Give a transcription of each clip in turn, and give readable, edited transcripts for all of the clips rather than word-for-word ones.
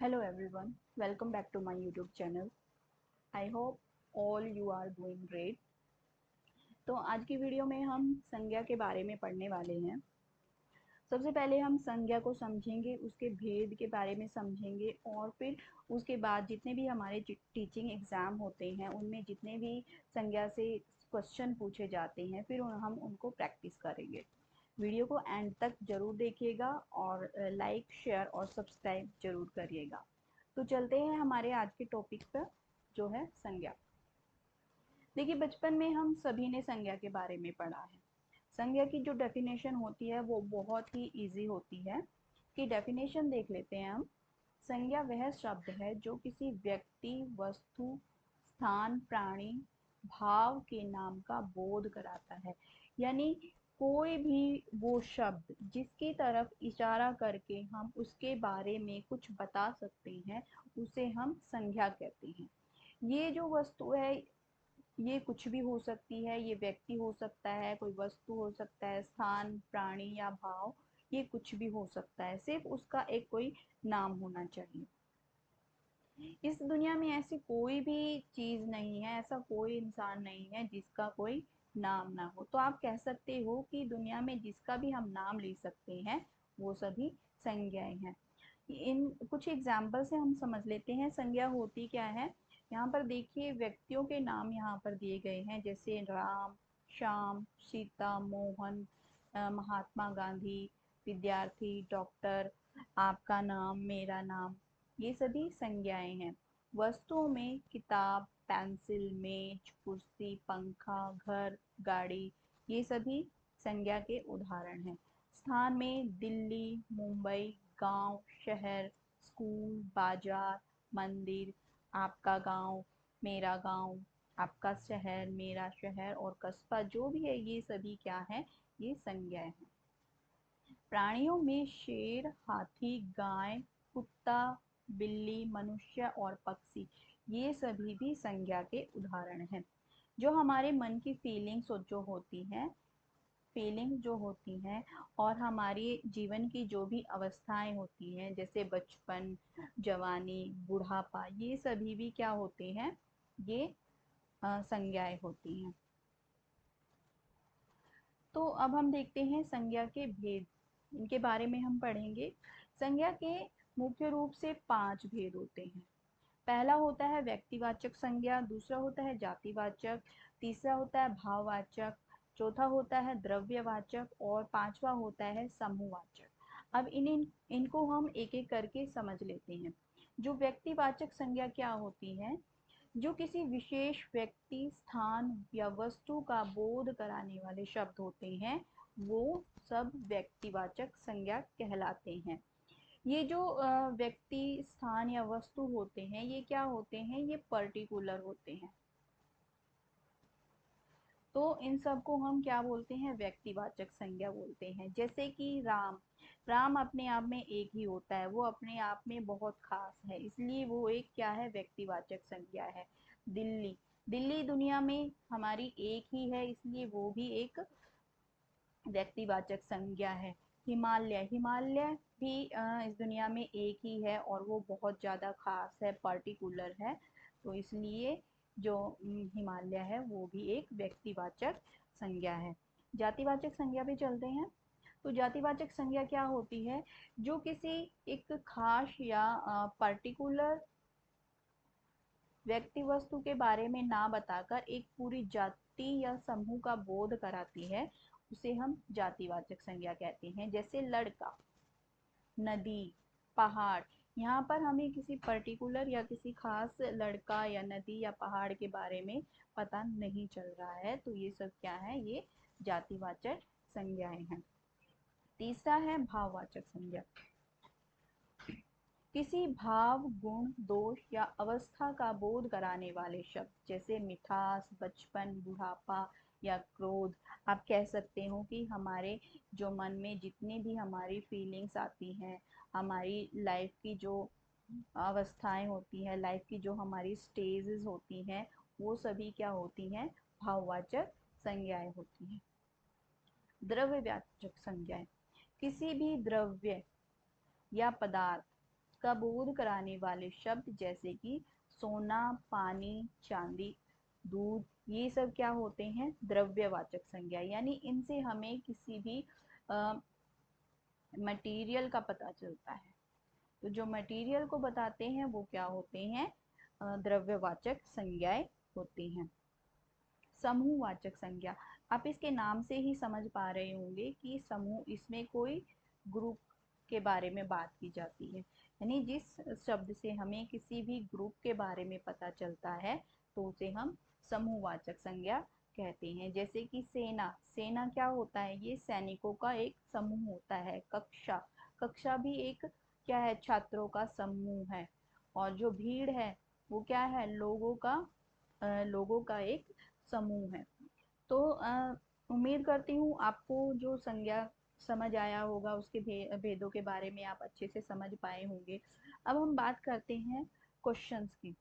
Hello everyone, welcome back to my YouTube channel. I hope all you are doing great. तो आज की video में हम संज्ञा के बारे में पढ़ने वाले हैं। सबसे पहले हम संज्ञा को समझेंगे, उसके भेद के बारे में समझेंगे और फिर उसके बाद जितने भी हमारे टीचिंग एग्ज़ाम होते हैं उनमें जितने भी संज्ञा से क्वेश्चन पूछे जाते हैं फिर हम उनको प्रैक्टिस करेंगे। वीडियो को एंड तक ज़रूर देखिएगा और लाइक शेयर और सब्सक्राइब ज़रूर करिएगा। तो चलते हैं हमारे आज के टॉपिक पर जो है संज्ञा। देखिए बचपन में हम सभी ने संज्ञा के बारे में पढ़ा है। संज्ञा की जो डेफिनेशन होती है वो बहुत ही इजी होती है। कि डेफिनेशन देख लेते हैं हम। संज्ञा वह शब्द है जो किसी व्यक्ति, वस्तु, स्थान, प्राणी, भाव के नाम का बोध कराता है। यानी कोई भी वो शब्द जिसकी तरफ इशारा करके हम उसके बारे में कुछ बता सकते हैं उसे हम संज्ञा कहते हैं। ये जो वस्तु है ये कुछ भी हो सकती है, ये व्यक्ति हो सकता है, कोई वस्तु हो सकता है, स्थान, प्राणी या भाव, ये कुछ भी हो सकता है, सिर्फ उसका एक कोई नाम होना चाहिए। इस दुनिया में ऐसी कोई भी चीज नहीं है, ऐसा कोई इंसान नहीं है जिसका कोई नाम ना हो। तो आप कह सकते हो कि दुनिया में जिसका भी हम नाम ले सकते हैं वो सभी संज्ञाएं हैं। इन कुछ एग्जाम्पल से हम समझ लेते हैं संज्ञा होती क्या है। यहाँ पर देखिए व्यक्तियों के नाम यहाँ पर दिए गए हैं, जैसे राम, श्याम, सीता, मोहन, महात्मा गांधी, विद्यार्थी, डॉक्टर, आपका नाम, मेरा नाम, ये सभी संज्ञाएं हैं। वस्तुओं में किताब, पेंसिल, मेज, कुर्सी, पंखा, घर, गाड़ी, ये सभी संज्ञा के उदाहरण हैं। स्थान में दिल्ली, मुंबई, गांव, शहर, स्कूल, बाजार, मंदिर, आपका गांव, मेरा गांव, आपका शहर, मेरा शहर और कस्बा, जो भी है ये सभी क्या है, ये संज्ञाएं हैं। प्राणियों में शेर, हाथी, गाय, कुत्ता, बिल्ली, मनुष्य और पक्षी, ये सभी भी संज्ञा के उदाहरण हैं। जो हमारे मन की फीलिंग जो होती हैं और हमारी जीवन की जो भी अवस्थाएं होती हैं, जैसे बचपन, जवानी, बुढ़ापा, ये सभी भी क्या होते हैं, ये संज्ञाएं होती हैं। तो अब हम देखते हैं संज्ञा के भेद, इनके बारे में हम पढ़ेंगे। संज्ञा के मुख्य रूप से 5 भेद होते हैं। पहला होता है व्यक्तिवाचक संज्ञा, दूसरा होता है जातिवाचक, तीसरा होता है भाववाचक, चौथा होता है द्रव्यवाचक और पांचवा होता है समूहवाचक। अब इनको हम एक एक करके समझ लेते हैं। जो व्यक्तिवाचक संज्ञा क्या होती है, जो किसी विशेष व्यक्ति, स्थान या वस्तु का बोध कराने वाले शब्द होते हैं वो सब व्यक्तिवाचक संज्ञा कहलाते हैं। ये जो व्यक्ति, स्थान या वस्तु होते हैं ये क्या होते हैं, ये पर्टिकुलर होते हैं। तो इन सब को हम क्या बोलते हैं, व्यक्तिवाचक संज्ञा बोलते हैं। जैसे कि राम, राम अपने आप में एक ही होता है, वो अपने आप में बहुत खास है, इसलिए वो एक क्या है, व्यक्तिवाचक संज्ञा है। दिल्ली, दिल्ली दुनिया में हमारी एक ही है, इसलिए वो भी एक व्यक्तिवाचक संज्ञा है। हिमालय, हिमालय भी इस दुनिया में एक ही है और वो बहुत ज़्यादा खास है, पर्टिकुलर है, तो इसलिए जो हिमालय है वो भी एक व्यक्तिवाचक संज्ञा है। जातिवाचक संज्ञा पे चलते हैं। तो जातिवाचक संज्ञा क्या होती है, जो किसी एक खास या पर्टिकुलर व्यक्ति, वस्तु के बारे में ना बताकर एक पूरी जाति या समूह का बोध कराती है, उसे हम जातिवाचक संज्ञा कहते हैं। जैसे लड़का, नदी, पहाड़, यहाँ पर हमें किसी पर्टिकुलर या किसी खास लड़का या नदी या पहाड़ के बारे में पता नहीं चल रहा है, तो ये सब क्या है, ये जातिवाचक संज्ञाएं हैं। तीसरा है भाववाचक संज्ञा। किसी भाव, गुण, दोष या अवस्था का बोध कराने वाले शब्द, जैसे मिठास, बचपन, बुढ़ापा या क्रोध। आप कह सकते हो कि हमारे जो मन में जितनी भी हमारी फीलिंग्स आती हैं, हमारी लाइफ की जो अवस्थाएं होती हैं, लाइफ की जो हमारी स्टेजेस होती हैं, वो सभी क्या होती हैं, भाववाचक संज्ञाएं होती हैं। द्रव्यवाचक संज्ञाएं, किसी भी द्रव्य या पदार्थ का बोध कराने वाले शब्द जैसे कि सोना, पानी, चांदी, दूध, ये सब क्या होते हैं? द्रव्यवाचक संज्ञा। यानी इनसे हमें किसी भी मटेरियल का पता चलता है। तो जो मटेरियल को बताते हैं वो क्या होते हैं? द्रव्यवाचक संज्ञाएं होती हैं। समूहवाचक संज्ञा, आप इसके नाम से ही समझ पा रहे होंगे कि समूह, इसमें कोई ग्रुप के बारे में बात की जाती है। यानी जिस शब्द से हमें किसी भी ग्रुप के बारे में पता चलता है तो उसे हम समूहवाचक संज्ञा कहते हैं। जैसे कि सेना, सेना क्या होता है? ये सैनिकों का एक समूह होता है। कक्षा, कक्षा भी एक क्या है? छात्रों का समूह है। और जो भीड़ है वो क्या है? लोगों का एक समूह है। तो उम्मीद करती हूँ आपको जो संज्ञा समझ आया होगा, उसके भेदों के बारे में आप अच्छे से समझ पाए होंगे। अब हम बात करते हैं क्वेश्चंस की।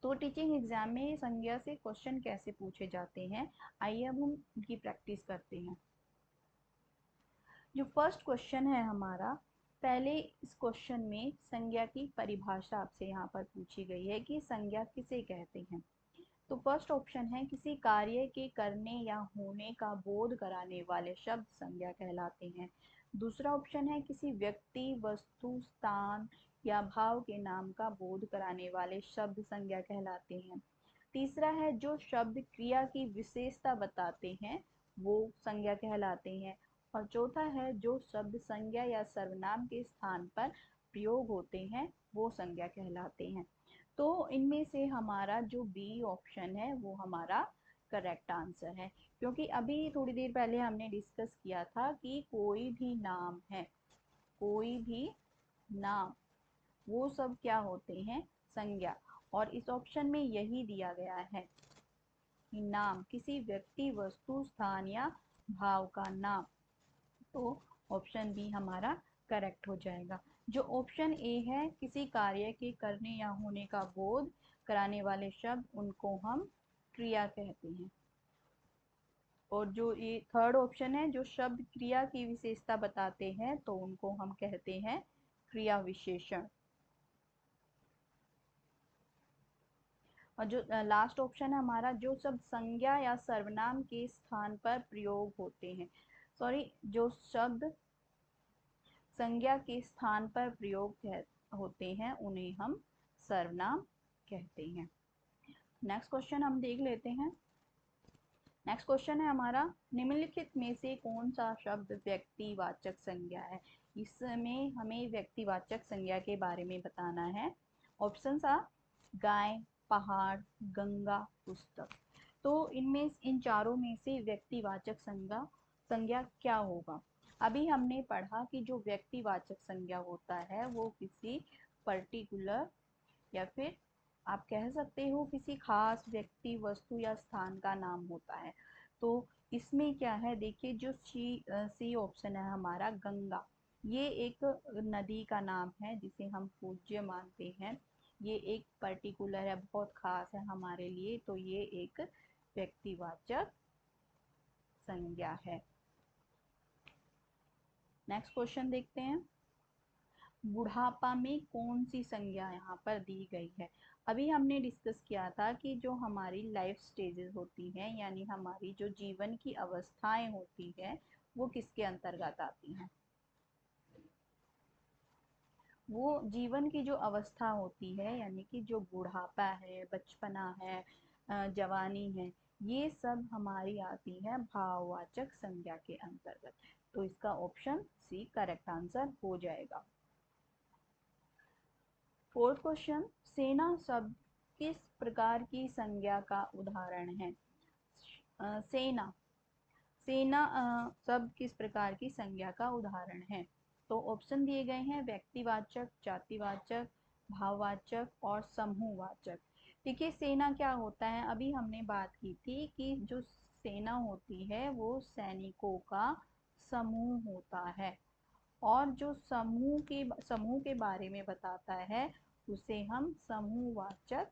तो टीचिंग एग्जाम में संज्ञा से क्वेश्चन कैसे पूछे जाते हैं, आइए अब हम उनकी प्रैक्टिस करते हैं। जो फर्स्ट क्वेश्चन है हमारा, पहले इस क्वेश्चन में संज्ञा की परिभाषा आपसे यहाँ पर पूछी गई है कि संज्ञा किसे कहते हैं। तो फर्स्ट ऑप्शन है किसी कार्य के करने या होने का बोध कराने वाले शब्द संज्ञा कहलाते हैं। दूसरा ऑप्शन है किसी व्यक्ति, वस्तु, स्थान या भाव के नाम का बोध कराने वाले शब्द संज्ञा कहलाते हैं। तीसरा है जो शब्द क्रिया की विशेषता बताते हैं वो संज्ञा कहलाते हैं। और चौथा है जो शब्द संज्ञा या सर्वनाम के स्थान पर प्रयोग होते हैं वो संज्ञा कहलाते हैं। तो इनमें से हमारा जो बी ऑप्शन है वो हमारा करेक्ट आंसर है, क्योंकि अभी थोड़ी देर पहले हमने डिस्कस किया था कि कोई भी नाम है, कोई भी नाम, वो सब क्या होते हैं? संज्ञा। और इस ऑप्शन में यही दिया गया है कि नाम किसी व्यक्ति, वस्तु, स्थान या भाव का नाम। तो ऑप्शन बी हमारा करेक्ट हो जाएगा। जो ऑप्शन ए है किसी कार्य के करने या होने का बोध कराने वाले शब्द, उनको हम क्रिया कहते हैं। और जो ये थर्ड ऑप्शन है जो शब्द क्रिया की विशेषता बताते हैं तो उनको हम कहते हैं क्रिया विशेषण। और जो लास्ट ऑप्शन है हमारा, जो शब्द संज्ञा या सर्वनाम के स्थान पर प्रयोग होते हैं, सॉरी, जो शब्द संज्ञा के स्थान पर प्रयोग होते हैं उन्हें हम सर्वनाम कहते हैं। नेक्स्ट क्वेश्चन हम देख लेते हैं। नेक्स्ट क्वेश्चन है हमारा, निम्नलिखित में से कौन सा शब्द व्यक्तिवाचक संज्ञा है? इसमें हमें व्यक्तिवाचक संज्ञा के बारे में बताना है। ऑप्शन आ गाय, पहाड़, गंगा, पुस्तक। तो इनमें इन चारों में से व्यक्तिवाचक संज्ञा क्या होगा? अभी हमने पढ़ा कि जो व्यक्तिवाचक संज्ञा होता है वो किसी पर्टिकुलर या फिर आप कह सकते हो किसी खास व्यक्ति, वस्तु या स्थान का नाम होता है। तो इसमें क्या है, देखिए जो सी ऑप्शन है हमारा, गंगा, ये एक नदी का नाम है जिसे हम पूज्य मानते हैं। ये एक पर्टिकुलर है, बहुत खास है हमारे लिए, तो ये एक व्यक्तिवाचक संज्ञा है। नेक्स्ट क्वेश्चन देखते हैं। बुढ़ापा में कौन सी संज्ञा यहाँ पर दी गई है? अभी हमने डिस्कस किया था कि जो हमारी लाइफ स्टेजेस होती हैं, यानी हमारी जो जीवन की अवस्थाएं होती है, वो किसके अंतर्गत आती हैं? वो जीवन की जो अवस्था होती है, यानी कि जो बुढ़ापा है, बचपना है, जवानी है, ये सब हमारी आती है भाववाचक संज्ञा के अंतर्गत। तो इसका ऑप्शन सी करेक्ट आंसर हो जाएगा। फोर्थ क्वेश्चन, सेना शब्द किस प्रकार की संज्ञा का उदाहरण है? सेना, सेना शब्द किस प्रकार की संज्ञा का उदाहरण है? तो ऑप्शन दिए गए हैं व्यक्तिवाचक, जातिवाचक, भाववाचक और समूहवाचक। देखिए सेना क्या होता है, अभी हमने बात की थी कि जो सेना होती है वो सैनिकों का समूह होता है। और जो समूह के बारे में बताता है उसे हम समूहवाचक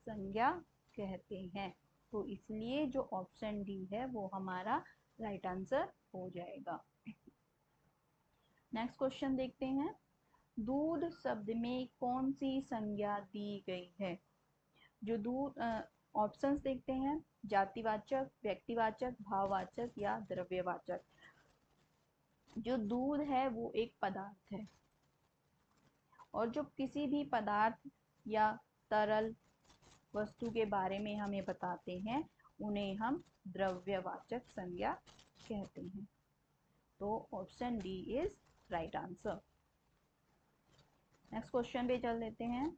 संज्ञा कहते हैं। तो इसलिए जो ऑप्शन डी है वो हमारा राइट आंसर हो जाएगा। नेक्स्ट क्वेश्चन देखते हैं। दूध शब्द में कौन सी संज्ञा दी गई है? जो दूध, ऑप्शंस देखते हैं, जातिवाचक, व्यक्तिवाचक, भाववाचक या द्रव्यवाचक। जो दूध है वो एक पदार्थ है, और जो किसी भी पदार्थ या तरल वस्तु के बारे में हमें बताते हैं उन्हें हम द्रव्यवाचक संज्ञा कहते हैं। तो option D is right answer. Next question पे चल देते हैं।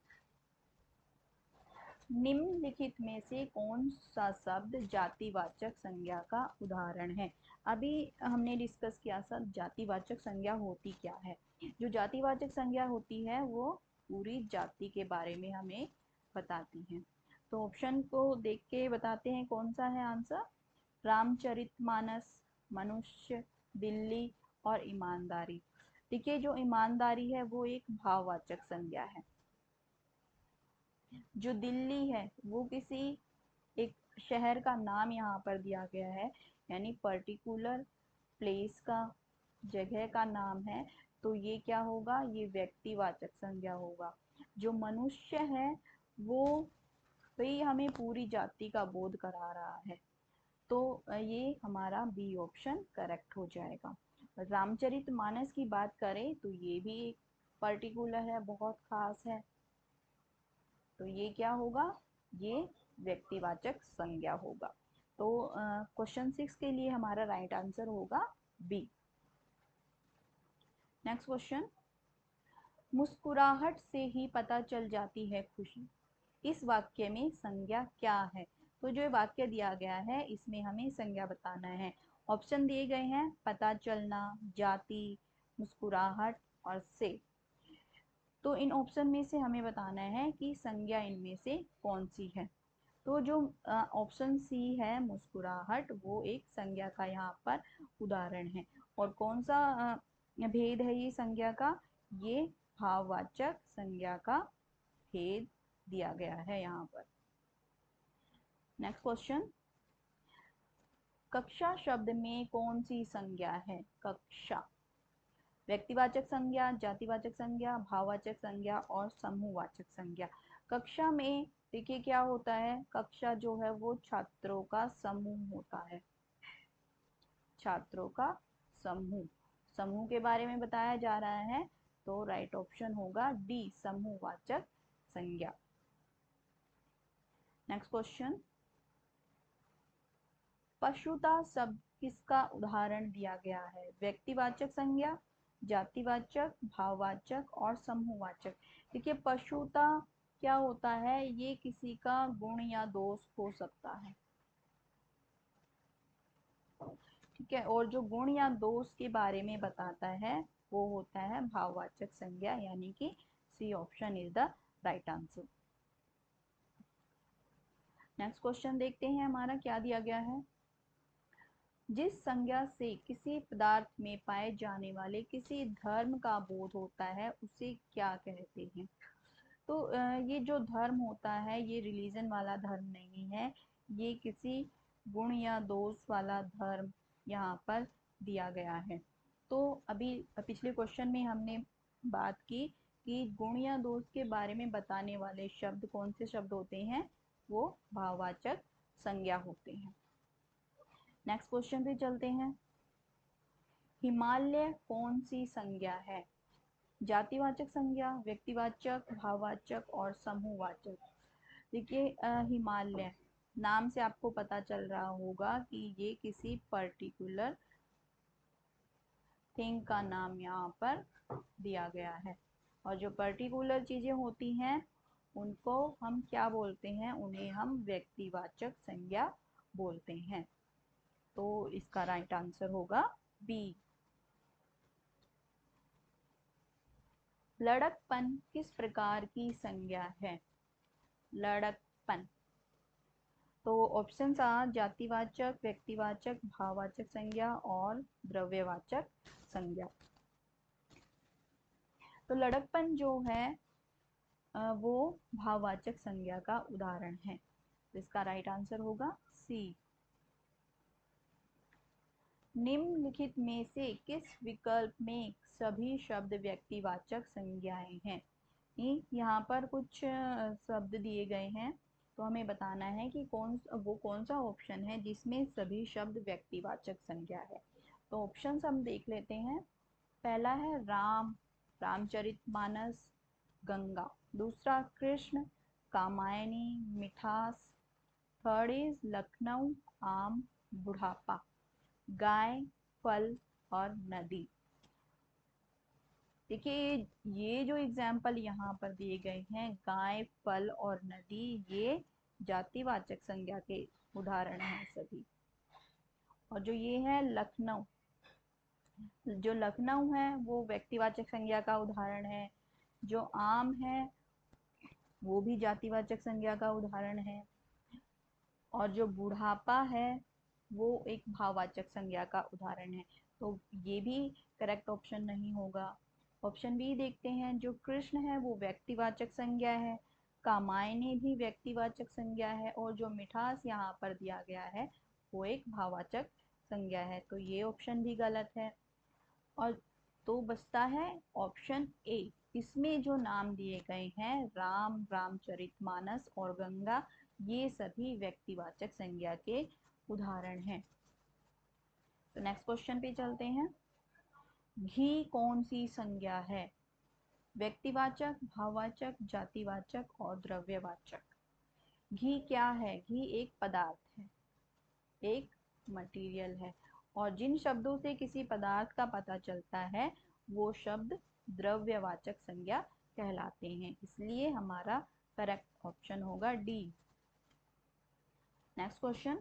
निम्नलिखित में से कौन सा शब्द जातिवाचक संज्ञा का उदाहरण है? अभी हमने डिस्कस किया सब जातिवाचक संज्ञा होती क्या है। जो जातिवाचक संज्ञा होती है वो पूरी जाति के बारे में हमें बताती है। तो ऑप्शन को देख के बताते हैं कौन सा है आंसर। रामचरितमानस, मनुष्य, दिल्ली और ईमानदारी। देखिए, जो ईमानदारी है वो एक भाववाचक संज्ञा है। जो दिल्ली है वो किसी एक शहर का नाम यहाँ पर दिया गया है, यानी पर्टिकुलर प्लेस का, जगह का नाम है। तो ये क्या होगा, ये व्यक्तिवाचक संज्ञा होगा। जो मनुष्य है वो भाई हमें पूरी जाति का बोध करा रहा है। तो ये हमारा बी ऑप्शन करेक्ट हो जाएगा। रामचरितमानस की बात करें तो ये भी पर्टिकुलर है, बहुत खास है। तो ये क्या होगा, ये व्यक्तिवाचक संज्ञा होगा। तो क्वेश्चन 6 के लिए हमारा राइट आंसर होगा बी। Next question. मुस्कुराहट से ही पता चल जाती है खुशी, इस वाक्य में संज्ञा क्या है? तो जो वाक्य दिया गया है इसमें हमें संज्ञा बताना है। ऑप्शन दिए गए हैं पता चलना, जाति, मुस्कुराहट और से। तो इन ऑप्शन में से हमें बताना है कि संज्ञा इनमें से कौन सी है। तो जो ऑप्शन सी है मुस्कुराहट, वो एक संज्ञा का यहाँ पर उदाहरण है। और कौन सा भेद है ये संज्ञा का, ये भाववाचक संज्ञा का भेद दिया गया है यहाँ पर। Next question. कक्षा शब्द में कौन सी संज्ञा है? कक्षा व्यक्तिवाचक संज्ञा, जातिवाचक संज्ञा, भाववाचक संज्ञा और समूहवाचक संज्ञा। कक्षा में देखिए क्या होता है, कक्षा जो है वो छात्रों का समूह होता है। छात्रों का समूह, समूह के बारे में बताया जा रहा है। तो राइट ऑप्शन होगा डी, समूहवाचक संज्ञा। Next question. पशुता शब्द किसका उदाहरण दिया गया है? व्यक्तिवाचक संज्ञा, जातिवाचक, भाववाचक और समूहवाचक। देखिए, पशुता क्या होता है, ये किसी का गुण या दोष हो सकता है, ठीक है। और जो गुण या दोष के बारे में बताता है वो होता है भाववाचक संज्ञा, यानी कि C option is the right answer. Next question देखते हैं हमारा क्या दिया गया है। जिस संज्ञा से किसी पदार्थ में पाए जाने वाले किसी धर्म का बोध होता है उसे क्या कहते हैं? तो ये जो धर्म होता है ये रिलीजन वाला धर्म नहीं है, ये किसी गुण या दोष वाला धर्म यहाँ पर दिया गया है। तो अभी पिछले क्वेश्चन में हमने बात की कि गुण या दोष के बारे में बताने वाले शब्द कौन से शब्द होते हैं, वो भाववाचक संज्ञा होते हैं। नेक्स्ट क्वेश्चन पे चलते हैं। हिमालय कौन सी संज्ञा है? जातिवाचक संज्ञा, व्यक्तिवाचक, भाववाचक और समूहवाचक। देखिए, हिमालय नाम से आपको पता चल रहा होगा कि ये किसी पर्टिकुलर थिंग का नाम यहाँ पर दिया गया है। और जो पर्टिकुलर चीजें होती हैं उनको हम क्या बोलते हैं, उन्हें हम व्यक्तिवाचक संज्ञा बोलते हैं। तो इसका राइट आंसर होगा बी। लड़कपन किस प्रकार की संज्ञा है? लड़कपन, तो ऑप्शन आ जातिवाचक, व्यक्तिवाचक, भाववाचक संज्ञा और द्रव्यवाचक संज्ञा। तो लड़कपन जो है वो भाववाचक संज्ञा का उदाहरण है। इसका राइट आंसर होगा सी। निम्नलिखित में से किस विकल्प में सभी शब्द व्यक्तिवाचक संज्ञाएं हैं? यहाँ पर कुछ शब्द दिए गए हैं, तो हमें बताना है कि कौन सा ऑप्शन है जिसमें सभी शब्द व्यक्तिवाचक संज्ञा है। तो ऑप्शंस हम देख लेते हैं। पहला है राम, रामचरितमानस, गंगा। दूसरा कृष्ण, कामायनी, मिठास। थर्ड इज लखनऊ, आम, बुढ़ापा। गाय, फल और नदी। देखिए ये जो एग्जाम्पल यहाँ पर दिए गए हैं, गाय, फल और नदी, ये जातिवाचक संज्ञा के उदाहरण हैं सभी। और जो ये है लखनऊ, जो लखनऊ है वो व्यक्तिवाचक संज्ञा का उदाहरण है। जो आम है वो भी जातिवाचक संज्ञा का उदाहरण है। और जो बुढ़ापा है वो एक भाववाचक संज्ञा का उदाहरण है। तो ये भी करेक्ट ऑप्शन नहीं होगा। ऑप्शन बी देखते हैं। जो कृष्ण है वो व्यक्तिवाचक संज्ञा है, कामायनी भी व्यक्तिवाचक संज्ञा है, और जो मिठास यहाँ पर दिया गया है वो एक भाववाचक संज्ञा है। तो ये ऑप्शन भी गलत है। और तो बचता है ऑप्शन ए। इसमें जो नाम दिए गए हैं राम, रामचरितमानस और गंगा, ये सभी व्यक्तिवाचक संज्ञा के उदाहरण हैं। तो नेक्स्ट क्वेश्चन पे चलते हैं। घी कौन सी संज्ञा है? व्यक्तिवाचक, भाववाचक, जातिवाचक और द्रव्यवाचक। घी क्या है? घी एक पदार्थ है, एक मटेरियल है, और जिन शब्दों से किसी पदार्थ का पता चलता है वो शब्द द्रव्यवाचक संज्ञा कहलाते हैं। इसलिए हमारा करेक्ट ऑप्शन होगा डी। Next question.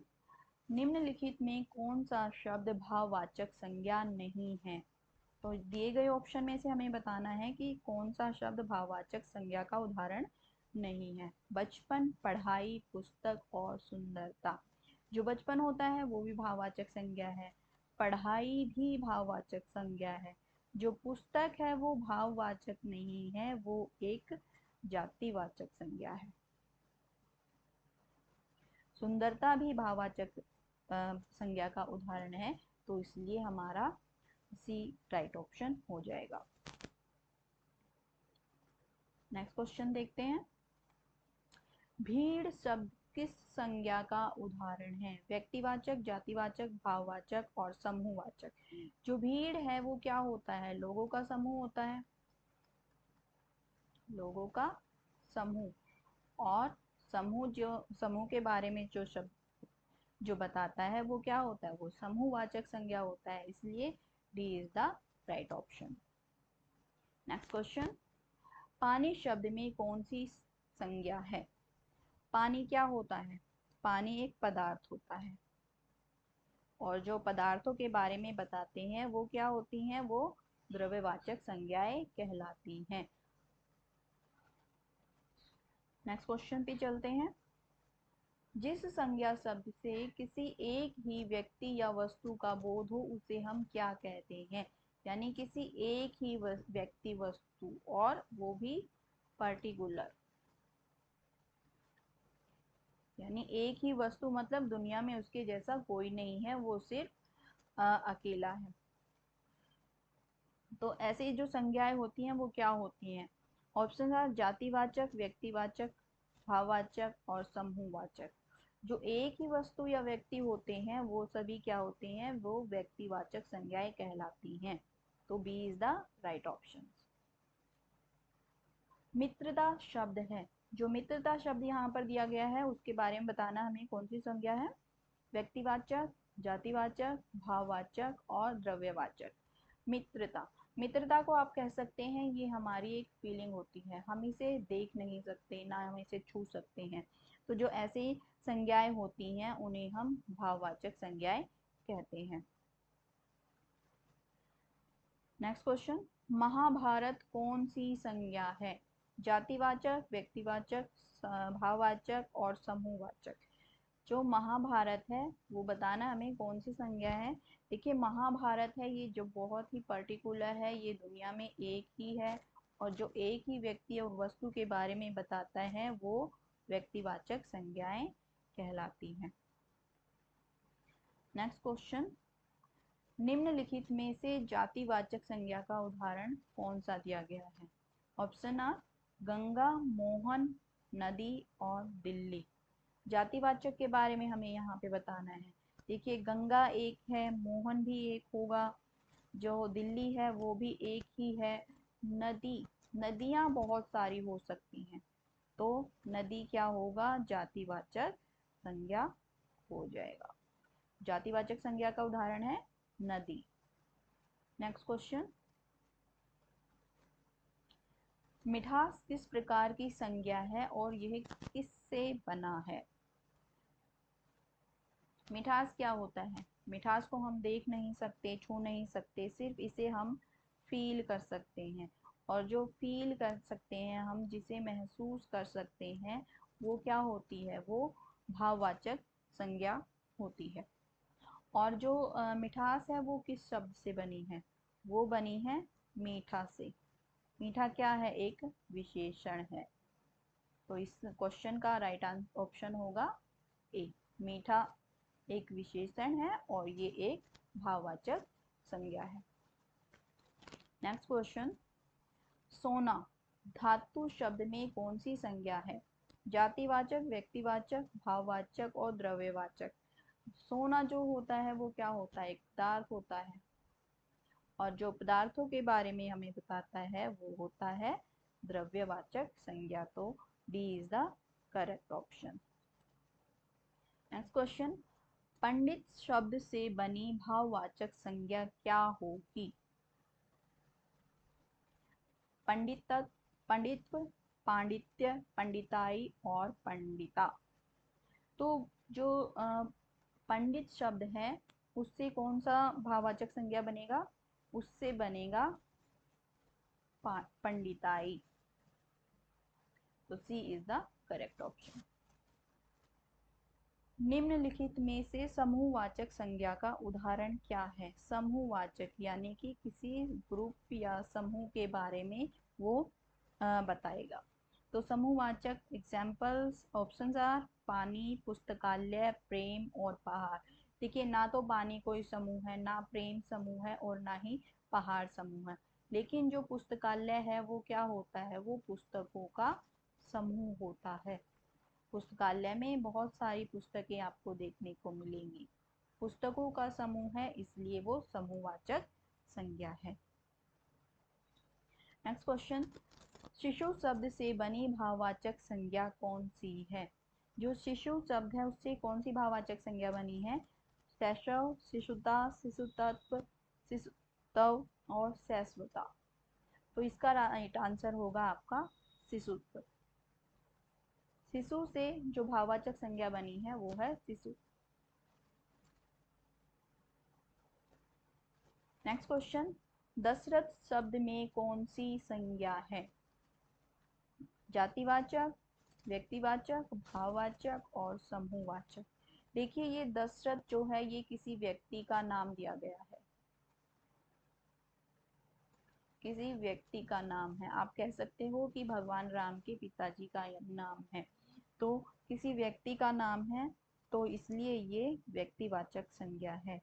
निम्नलिखित में कौन सा शब्द भाववाचक संज्ञा नहीं है? तो दिए गए ऑप्शन में से हमें बताना है कि कौन सा शब्द भाववाचक संज्ञा का उदाहरण नहीं है। बचपन, पढ़ाई, पुस्तक और सुंदरता। जो बचपन होता है वो भी भाववाचक संज्ञा है, पढ़ाई भी भाववाचक संज्ञा है। जो पुस्तक है वो भाववाचक नहीं है, वो एक जातिवाचक संज्ञा है। सुंदरता भी भाववाचक संज्ञा का उदाहरण है। तो इसलिए हमारा सी राइट ऑप्शन हो जाएगा। नेक्स्ट क्वेश्चन देखते हैं। भीड़ शब्द किस संज्ञा का उदाहरण है? व्यक्तिवाचक, जातिवाचक, भाववाचक और समूहवाचक। जो भीड़ है वो क्या होता है? लोगों का समूह होता है, लोगों का समूह। और समूह के बारे में जो शब्द जो बताता है वो क्या होता है? वो समूहवाचक संज्ञा होता है। इसलिए D is the right option. Next question. पानी शब्द में कौन सी संज्ञा है? पानी क्या होता है? पानी एक पदार्थ होता है, और जो पदार्थों के बारे में बताते हैं वो क्या होती हैं? वो द्रव्यवाचक संज्ञाएं कहलाती हैं। नेक्स्ट क्वेश्चन पे चलते हैं। जिस संज्ञा शब्द से किसी एक ही व्यक्ति या वस्तु का बोध हो उसे हम क्या कहते हैं? यानी किसी एक ही व्यक्ति, वस्तु, और वो भी पर्टिकुलर। यानी एक ही वस्तु मतलब दुनिया में उसके जैसा कोई नहीं है, वो सिर्फ अकेला है। तो ऐसे जो संज्ञाएं होती हैं वो क्या होती हैं? ऑप्शन है जातिवाचक, व्यक्तिवाचक, भाववाचक और समूहवाचक। जो एक ही वस्तु या व्यक्ति होते हैं वो सभी क्या होते हैं? वो व्यक्तिवाचक संज्ञाएं कहलाती हैं। तो B is the right option. मित्रता शब्द है। जो मित्रता शब्द यहाँ पर दिया गया है उसके बारे में बताना हमें कौन सी संज्ञा है? व्यक्तिवाचक, जातिवाचक, भाववाचक और द्रव्यवाचक। मित्रता, मित्रता को आप कह सकते हैं ये हमारी एक फीलिंग होती है, हम इसे देख नहीं सकते, ना हम इसे छू सकते हैं। तो जो ऐसी संज्ञाएं होती हैं उन्हें हम भाववाचक संज्ञाएं कहते हैं। Next question. महाभारत कौन सी संज्ञा है? जातिवाचक, व्यक्तिवाचक, भाववाचक और समूहवाचक। जो महाभारत है वो बताना हमें कौन सी संज्ञा है। देखिए महाभारत है ये जो बहुत ही पर्टिकुलर है, ये दुनिया में एक ही है, और जो एक ही व्यक्ति और वस्तु के बारे में बताता है वो व्यक्तिवाचक संज्ञाएं कहलाती हैं। Next question. निम्नलिखित में से जातिवाचक संज्ञा का उदाहरण कौन सा दिया गया है? ऑप्शन आ गंगा, मोहन, नदी और दिल्ली। जातिवाचक के बारे में हमें यहाँ पे बताना है। देखिए गंगा एक है, मोहन भी एक होगा, जो दिल्ली है वो भी एक ही है। नदी, नदियां बहुत सारी हो सकती हैं, तो नदी क्या होगा? जातिवाचक संज्ञा हो जाएगा। जातिवाचक संज्ञा का उदाहरण है नदी। नेक्स्ट क्वेश्चन, मिठास किस प्रकार की संज्ञा है और यह किससे बना है? मिठास क्या होता है? मिठास को हम देख नहीं सकते, छू नहीं सकते, सिर्फ इसे हम फील कर सकते हैं। और जो फील कर सकते हैं हम, जिसे महसूस कर सकते हैं, वो क्या होती है? वो भाववाचक संज्ञा होती है। और जो मिठास है वो किस शब्द से बनी है? वो बनी है मीठा से। मीठा क्या है? एक विशेषण है। तो इस क्वेश्चन का राइट ऑप्शन होगा ए, मीठा एक विशेषण है और ये एक भाववाचक संज्ञा है। नेक्स्ट क्वेश्चन, सोना धातु शब्द में कौन सी संज्ञा है? जातिवाचक, व्यक्तिवाचक, भाववाचक और द्रव्यवाचक। सोना जो होता है वो क्या होता है? एक पदार्थ होता है, और जो पदार्थों के बारे में हमें बताता है वो होता है द्रव्यवाचक संज्ञा। तो D is the correct option. Next question, पंडित शब्द से बनी भाववाचक संज्ञा क्या होगी? पंडित, पंडित्व, पांडित्य, पंडिताई और पंडिता। तो जो पंडित शब्द है उससे कौन सा भाववाचक संज्ञा बनेगा? उससे बनेगा पंडिताई। तो सी इज द करेक्ट ऑप्शन। निम्नलिखित में से समूहवाचक संज्ञा का उदाहरण क्या है? समूहवाचक यानी कि किसी ग्रुप या समूह के बारे में वो बताएगा। तो समूहवाचक एग्जाम्पल्स ऑप्शंस आर पानी, पुस्तकालय, प्रेम और पहाड़। देखिए ना तो पानी कोई समूह है, ना प्रेम समूह है और ना ही पहाड़ समूह है। लेकिन जो पुस्तकालय है वो क्या होता है? वो पुस्तकों का समूह होता है। पुस्तकालय में बहुत सारी पुस्तकें आपको देखने को मिलेंगी। पुस्तकों का समूह है, इसलिए वो समूहवाचक संज्ञा है। नेक्स्ट क्वेश्चन, शिशु शब्द से बनी भाववाचक संज्ञा कौन सी है? जो शिशु शब्द है उससे कौन सी भाववाचक संज्ञा बनी है? शैशव, शिशुता, शिशुतत्व, शिशुत्व और शैशवता। तो इसका राइट आंसर होगा आपका शिशुत्व। शिशु से जो भाववाचक संज्ञा बनी है वो है शिशु। नेक्स्ट क्वेश्चन, दशरथ शब्द में कौन सी संज्ञा है? जातिवाचक, व्यक्तिवाचक, भाववाचक और समूहवाचक। देखिए ये दशरथ जो है ये किसी व्यक्ति का नाम दिया गया है, किसी व्यक्ति का नाम है। आप कह सकते हो कि भगवान राम के पिताजी का नाम है, तो किसी व्यक्ति का नाम है, तो इसलिए ये व्यक्तिवाचक संज्ञा है।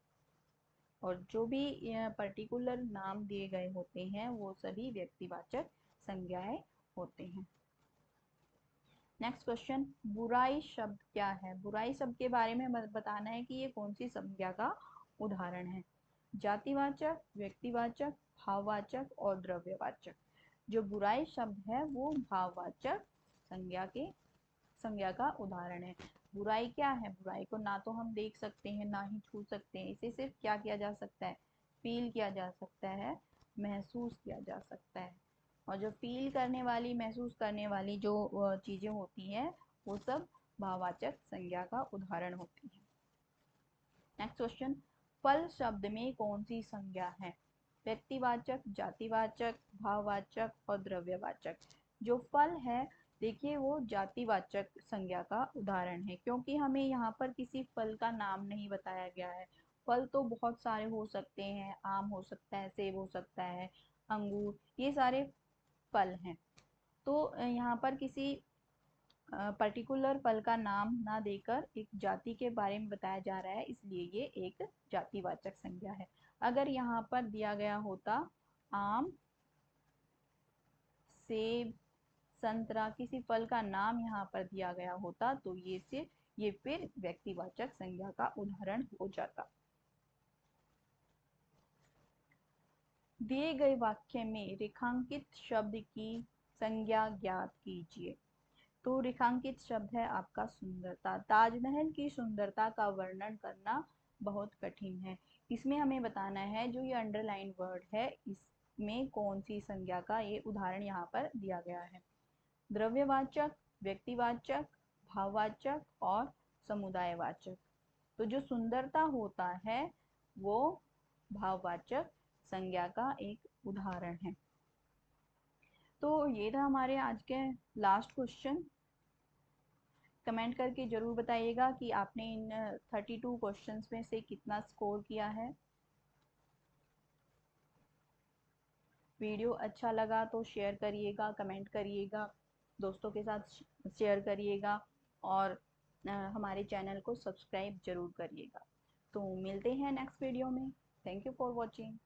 और जो भी पर्टिकुलर नाम दिए गए होते हैं वो सभी व्यक्तिवाचक संज्ञाएं होते हैं। नेक्स्ट क्वेश्चन, बुराई शब्द क्या है? बुराई शब्द के बारे में बताना है कि ये कौन सी संज्ञा का उदाहरण है। जातिवाचक, व्यक्तिवाचक, भाववाचक और द्रव्यवाचक। जो बुराई शब्द है वो भाववाचक संज्ञा का उदाहरण है। बुराई क्या है? बुराई को ना तो हम देख सकते हैं ना ही छू सकते हैं, इसे सिर्फ क्या किया जा सकता है? फील किया जा सकता है, महसूस किया जा सकता है। और जो फील करने वाली, महसूस करने वाली जो चीजें होती हैं वो सब भाववाचक संज्ञा का उदाहरण होती है। नेक्स्ट क्वेश्चन, फल शब्द में कौन सी संज्ञा है? व्यक्तिवाचक, जातिवाचक, भाववाचक और द्रव्यवाचक। जो फल है देखिए वो जातिवाचक संज्ञा का उदाहरण है, क्योंकि हमें यहाँ पर किसी फल का नाम नहीं बताया गया है। फल तो बहुत सारे हो सकते हैं, आम हो सकता है, सेब हो सकता है, अंगूर, ये सारे फल हैं। तो यहाँ पर किसी पर्टिकुलर फल का नाम ना देकर एक जाति के बारे में बताया जा रहा है, इसलिए ये एक जातिवाचक संज्ञा है। अगर यहाँ पर दिया गया होता आम, सेब, संतरा, किसी फल का नाम यहाँ पर दिया गया होता तो ये फिर व्यक्तिवाचक संज्ञा का उदाहरण हो जाता। दिए गए वाक्य में रेखांकित शब्द की संज्ञा ज्ञात कीजिए। तो रेखांकित शब्द है आपका सुंदरता। ताजमहल की सुंदरता का वर्णन करना बहुत कठिन है। इसमें हमें बताना है जो ये अंडरलाइन वर्ड है इसमें कौन सी संज्ञा का ये उदाहरण यहाँ पर दिया गया है। द्रव्यवाचक, व्यक्तिवाचक, भाववाचक और समुदायवाचक। तो जो सुंदरता होता है वो भाववाचक संज्ञा का एक उदाहरण है। तो ये था हमारे आज के लास्ट क्वेश्चन। कमेंट करके ज़रूर बताइएगा कि आपने इन 32 क्वेश्चंस में से कितना स्कोर किया है। वीडियो अच्छा लगा तो शेयर करिएगा, कमेंट करिएगा, दोस्तों के साथ शेयर करिएगा और हमारे चैनल को सब्सक्राइब ज़रूर करिएगा। तो मिलते हैं नेक्स्ट वीडियो में। Thank you for watching.